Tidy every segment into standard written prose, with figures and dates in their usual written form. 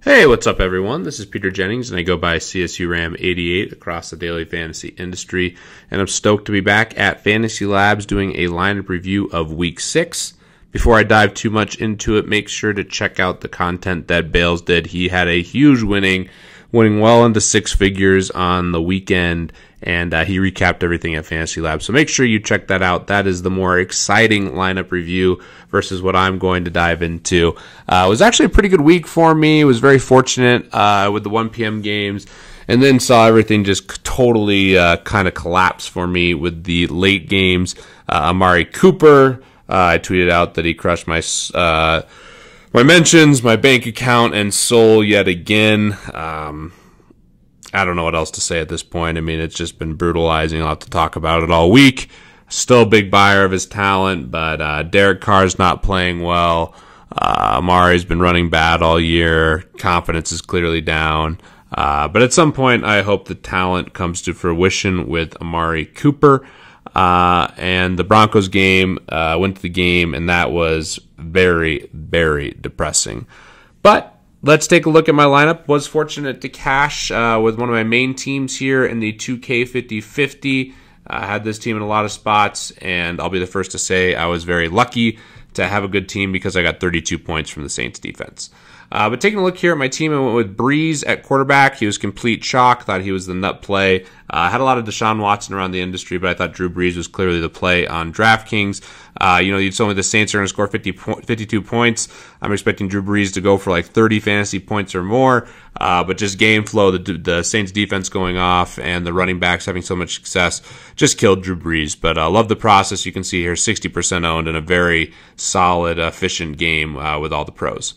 Hey, what's up, everyone? This is Peter Jennings, and I go by CSURAM88 across the daily fantasy industry. And I'm stoked to be back at FantasyLabs doing a lineup review of Week 6. Before I dive too much into it, make sure to check out the content that Bales did. He had a huge winning well into six figures on the weekend, and he recapped everything at FantasyLabs. So make sure you check that out. That is the more exciting lineup review versus what I'm going to dive into. It was actually a pretty good week for me. I was very fortunate with the 1 p.m. games, and then saw everything just totally kind of collapse for me with the late games. Amari Cooper, I tweeted out that he crushed my mentions, my bank account, and soul yet again. I don't know what else to say at this point. I mean, it's just been brutalizing. I'll have to talk about it all week. Still a big buyer of his talent, but Derek Carr's not playing well. Amari's been running bad all year. Confidence is clearly down. But at some point, I hope the talent comes to fruition with Amari Cooper. And the Broncos game, went to the game, and that was very, very depressing. But let's take a look at my lineup. Was fortunate to cash with one of my main teams here in the 2K 50-50. I had this team in a lot of spots, and I'll be the first to say I was very lucky to have a good team because I got 32 points from the Saints defense. But taking a look here at my team, I went with Breeze at quarterback. He was complete chalk. Thought he was the nut play. I had a lot of Deshaun Watson around the industry, but I thought Drew Brees was clearly the play on DraftKings. You told me the Saints are going to score 52 points. I'm expecting Drew Brees to go for like 30 fantasy points or more. But just game flow, the Saints defense going off and the running backs having so much success just killed Drew Brees. But I love the process. You can see here 60% owned in a very solid, efficient game with all the pros.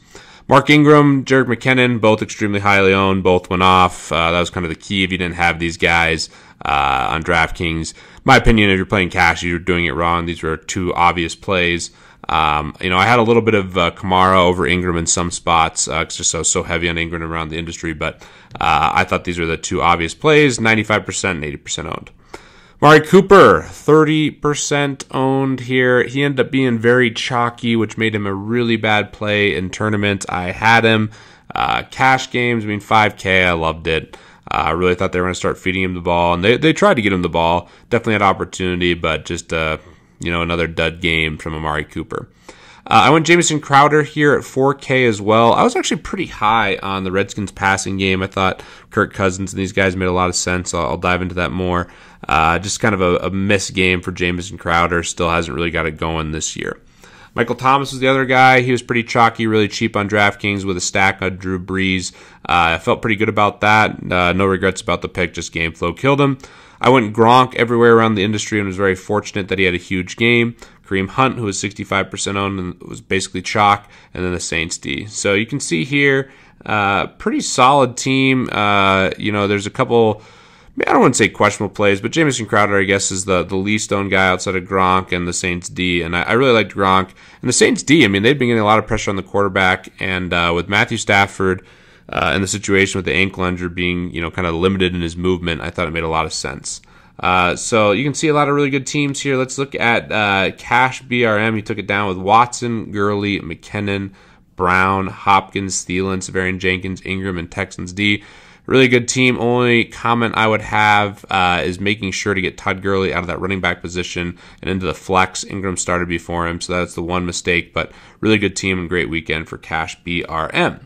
Mark Ingram, Jerick McKinnon, both extremely highly owned, both went off. That was kind of the key if you didn't have these guys on DraftKings. My opinion, if you're playing cash, you're doing it wrong. These were two obvious plays. I had a little bit of Kamara over Ingram in some spots, just so heavy on Ingram around the industry, but I thought these were the two obvious plays, 95% and 80% owned. Amari Cooper, 30% owned here. He ended up being very chalky, which made him a really bad play in tournaments. I had him. Cash games, 5K, I loved it. I really thought they were going to start feeding him the ball, and they tried to get him the ball. Definitely had opportunity, but just, another dud game from Amari Cooper. I went Jamison Crowder here at 4K as well. I was actually pretty high on the Redskins passing game. I thought Kirk Cousins and these guys made a lot of sense. I'll dive into that more. Just kind of a miss game for Jamison Crowder. Still hasn't really got it going this year. Michael Thomas was the other guy. He was pretty chalky, really cheap on DraftKings with a stack on Drew Brees. I felt pretty good about that. No regrets about the pick, just game flow killed him. I went Gronk everywhere around the industry and was very fortunate that he had a huge game. Kareem Hunt, who was 65% owned and was basically chalk, and then the Saints D. So you can see here, pretty solid team. There's a couple, I don't want to say questionable plays, but Jamison Crowder, I guess, is the least owned guy outside of Gronk and the Saints D. And I really liked Gronk. And the Saints D, they've been getting a lot of pressure on the quarterback. And with Matthew Stafford and the situation with the ankle injury being, kind of limited in his movement, I thought it made a lot of sense. So you can see a lot of really good teams here. Let's look at Cash BRM. He took it down with Watson, Gurley, McKinnon, Brown, Hopkins, Thielen, Severian Jenkins, Ingram, and Texans D. Really good team. Only comment I would have is making sure to get Todd Gurley out of that running back position and into the flex. Ingram started before him, so that's the one mistake, but really good team and great weekend for Cash BRM.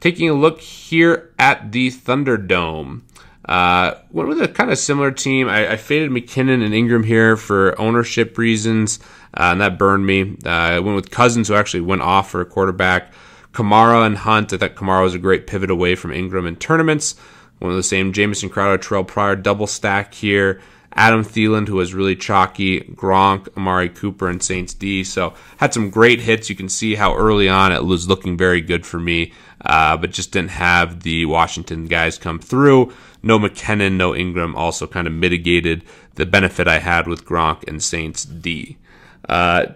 Taking a look here at the Thunderdome. Went with a kind of similar team. I faded McKinnon and Ingram here for ownership reasons, and that burned me. I went with Cousins, who actually went off for a quarterback. Kamara and Hunt. I thought Kamara was a great pivot away from Ingram in tournaments. One of the same, Jamison Crowder, Terrell Pryor, double stack here. Adam Thielen, who was really chalky. Gronk, Amari Cooper, and Saints D. So had some great hits. You can see how early on it was looking very good for me, but just didn't have the Washington guys come through. No McKinnon, no Ingram also kind of mitigated the benefit I had with Gronk and Saints D.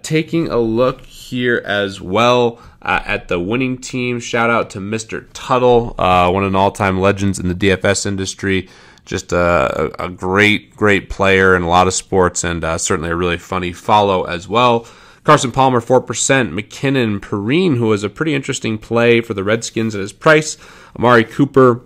Taking a look here as well at the winning team. Shout out to Mr. Tuttle, one of the all-time legends in the DFS industry. Just a great player in a lot of sports, and certainly a really funny follow as well. Carson Palmer, 4%. McKinnon, Perrine, who was a pretty interesting play for the Redskins at his price. Amari Cooper.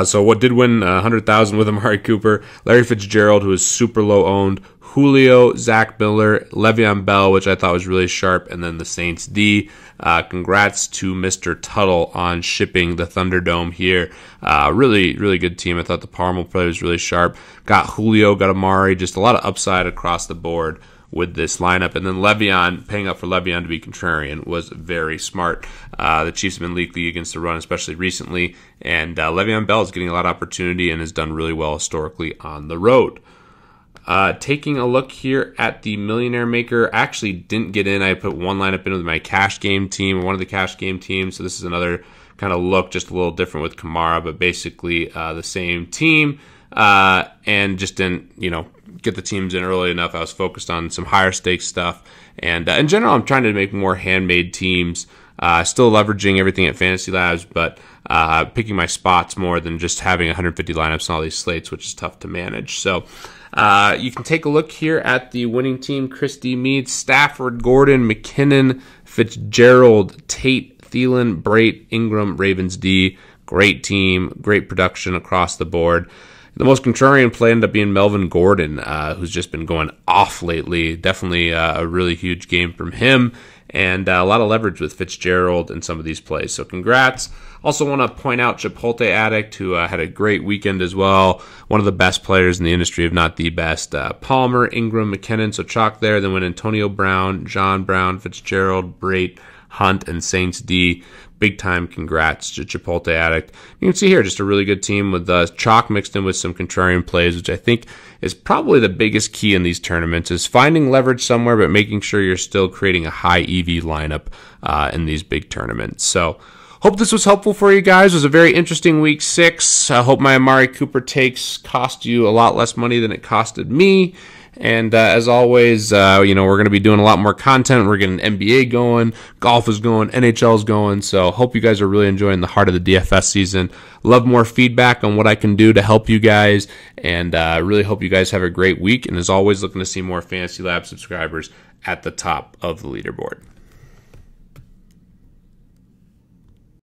So what did win 100,000 with Amari Cooper? Larry Fitzgerald, who is super low owned. Julio, Zach Miller, Le'Veon Bell, which I thought was really sharp, and then the Saints D. Congrats to Mr. Tuttle on shipping the Thunderdome here. Really, really good team. I thought the Palmer play was really sharp. Got Julio, got Amari, just a lot of upside across the board with this lineup. And then Le'Veon, paying up for Le'Veon to be contrarian was very smart. The Chiefs have been leaky against the run, especially recently, and Le'Veon Bell is getting a lot of opportunity and has done really well historically on the road. Taking a look here at the Millionaire Maker, I actually didn't get in. I put one lineup in with my cash game team, one of the cash game teams, so this is another kind of look, just a little different with Kamara, but basically the same team, and just didn't, get the teams in early enough. I was focused on some higher stakes stuff, and in general, I'm trying to make more handmade teams, still leveraging everything at FantasyLabs, but picking my spots more than just having 150 lineups on all these slates, which is tough to manage. So you can take a look here at the winning team: Christy Meade, Stafford, Gordon, McKinnon, Fitzgerald, Tate, Thielen, Brait, Ingram, Ravens D. Great team, great production across the board. The most contrarian play ended up being Melvin Gordon, who's just been going off lately. Definitely a really huge game from him, and a lot of leverage with Fitzgerald in some of these plays. So congrats. Also want to point out Chipotle Addict, who had a great weekend as well. One of the best players in the industry, if not the best. Palmer, Ingram, McKinnon, so chalk there. Then went Antonio Brown, John Brown, Fitzgerald, Brait, Hunt, and Saints D. Big time congrats to Chipotle Addict. You can see here just a really good team with chalk mixed in with some contrarian plays, which I think is probably the biggest key in these tournaments, is finding leverage somewhere but making sure you're still creating a high EV lineup in these big tournaments. So hope this was helpful for you guys. It was a very interesting week 6. I hope my Amari Cooper takes cost you a lot less money than it costed me. And as always, we're going to be doing a lot more content. We're getting NBA going, golf is going, NHL is going. So hope you guys are really enjoying the heart of the DFS season. Love more feedback on what I can do to help you guys. And really hope you guys have a great week. And as always, looking to see more Fantasy Lab subscribers at the top of the leaderboard.